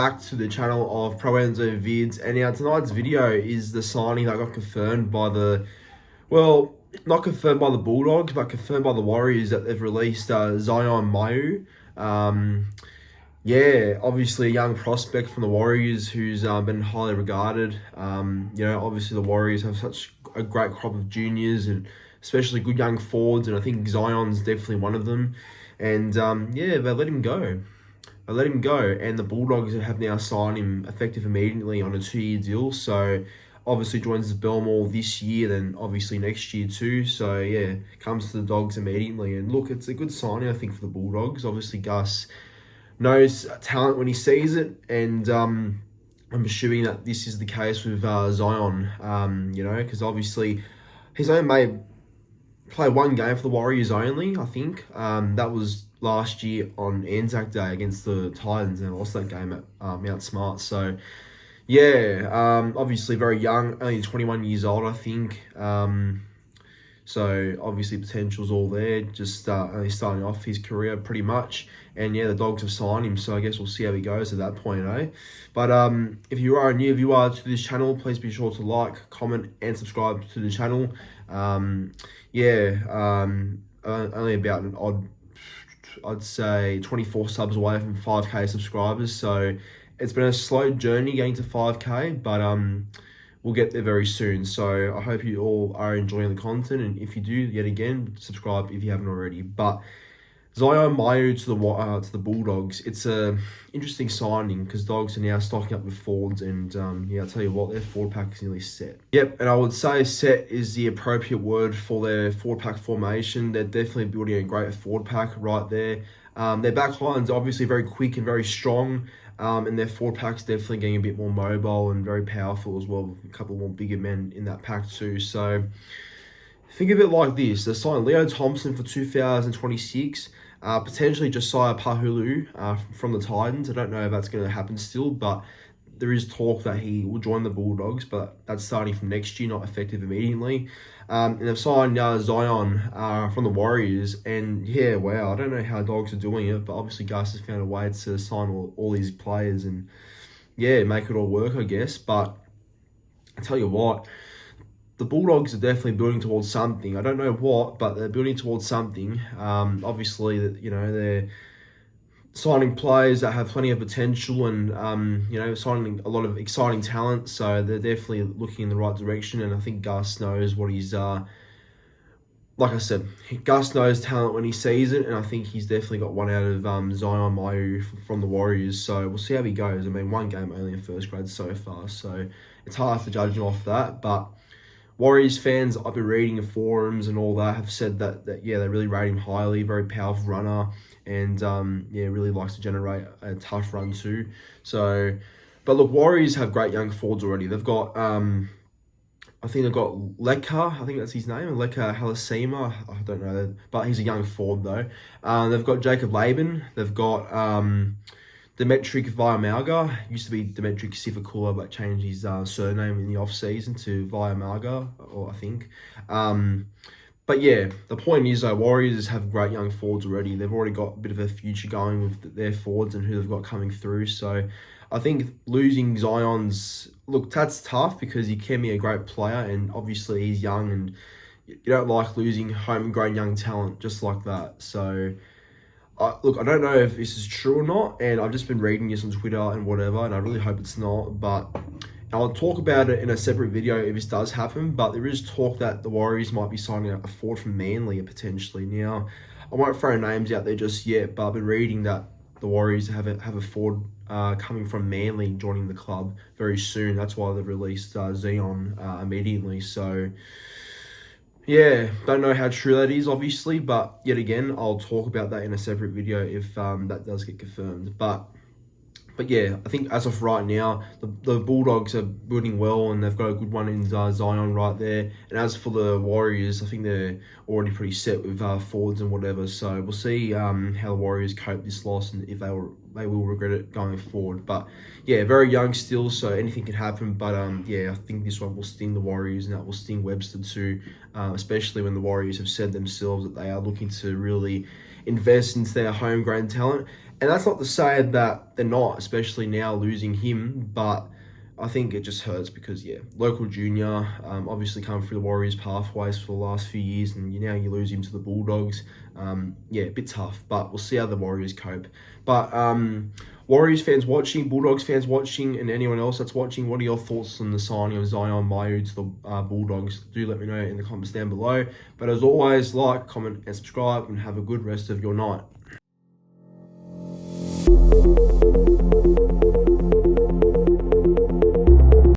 back to the channel of Pro Enzo Vids, and now tonight's video is the signing that got confirmed by well, not confirmed by the Bulldogs, but confirmed by the Warriors that they've released Zyon Maiu'u. Yeah, obviously a young prospect from the Warriors who's been highly regarded. Obviously the Warriors have such a great crop of juniors and especially good young forwards, and I think Zion's definitely one of them. And they let him go. And the Bulldogs have now signed him effective immediately on a 2-year deal. So obviously joins the Belmore this year, then obviously next year too. So yeah, comes to the Dogs immediately. And look, it's a good signing, I think, for the Bulldogs. Obviously Gus knows talent when he sees it, and I'm assuming that this is the case with Zyon, because obviously he's only made play one game for the Warriors only, I think. That was last year on Anzac Day against the Titans, and lost that game at Mount Smart. So yeah, obviously very young, only 21 years old, I think. So obviously potential's all there, just only starting off his career pretty much. And yeah, the Dogs have signed him, so I guess we'll see how he goes at that point, eh? But if you are a new viewer to this channel, please be sure to like, comment, and subscribe to the channel. Only about an odd, I'd say 24 subs away from 5k subscribers, so it's been a slow journey getting to 5k, but we'll get there very soon. So I hope you all are enjoying the content, and if you do, yet again, subscribe if you haven't already. But Zyon Maiu'u to the Bulldogs, it's a interesting signing because Dogs are now stocking up with forwards, and I'll tell you what, their forward pack is nearly set. Yep, and I would say set is the appropriate word for their forward pack formation. They're definitely building a great forward pack right there. Their back line's obviously very quick and very strong, and their forward pack's definitely getting a bit more mobile and very powerful as well, with a couple more bigger men in that pack too. So think of it like this: they signed Leo Thompson for 2026. Potentially Josiah Pahulu from the Titans. I don't know if that's going to happen still, but there is talk that he will join the Bulldogs, but that's starting from next year, not effective immediately. And they've signed Zyon from the Warriors, and yeah, wow, I don't know how Dogs are doing it, but obviously Gus has found a way to sign all these players and yeah, make it all work, I guess. But I tell you what, the Bulldogs are definitely building towards something. I don't know what, but they're building towards something. Obviously, they're signing players that have plenty of potential, and signing a lot of exciting talent. So they're definitely looking in the right direction. And I think Gus knows what he's. Like I said, Gus knows talent when he sees it, and I think he's definitely got one out of Zyon Maiu'u from the Warriors. So we'll see how he goes. I mean, one game only in first grade so far, so it's hard to judge him off that, but Warriors fans I've been reading in forums and all that have said that they really rate him highly, very powerful runner, and really likes to generate a tough run too. So, but look, Warriors have great young forwards already. They've got I think they've got Leka, I think that's his name, Leka Halasima, I don't know, but he's a young forward though. They've got Jacob Laban, they've got Demetric Viamalga, used to be Demetric Sifakula, but changed his surname in the off-season to Viamalga, or I think. But yeah, the point is, Warriors have great young forwards already. They've already got a bit of a future going with their forwards and who they've got coming through. So I think losing Zion's, look, that's tough because he can be a great player, and obviously he's young, and you don't like losing homegrown young talent just like that. So look, I don't know if this is true or not, and I've just been reading this on Twitter and whatever, and I really hope it's not, but I'll talk about it in a separate video if this does happen. But there is talk that the Warriors might be signing a forward from Manly potentially. Now, I won't throw names out there just yet, but I've been reading that the Warriors have a forward coming from Manly joining the club very soon. That's why they've released Zyon immediately. So yeah, don't know how true that is, obviously, but yet again, I'll talk about that in a separate video if that does get confirmed. But yeah, I think as of right now, the Bulldogs are building well, and they've got a good one in Zyon right there. And as for the Warriors, I think they're already pretty set with forwards and whatever. So we'll see how the Warriors cope this loss, and if they will regret it going forward. But yeah, very young still, so anything can happen. But I think this one will sting the Warriors, and that will sting Webster too, especially when the Warriors have said themselves that they are looking to really invest into their homegrown talent. And that's not to say that they're not, especially now losing him, but I think it just hurts because, yeah, local junior, obviously come through the Warriors pathways for the last few years, and now you lose him to the Bulldogs. Yeah, a bit tough, but we'll see how the Warriors cope. But Warriors fans watching, Bulldogs fans watching, and anyone else that's watching, what are your thoughts on the signing of Zyon Maiu'u to the Bulldogs? Do let me know in the comments down below. But as always, like, comment, and subscribe, and have a good rest of your night.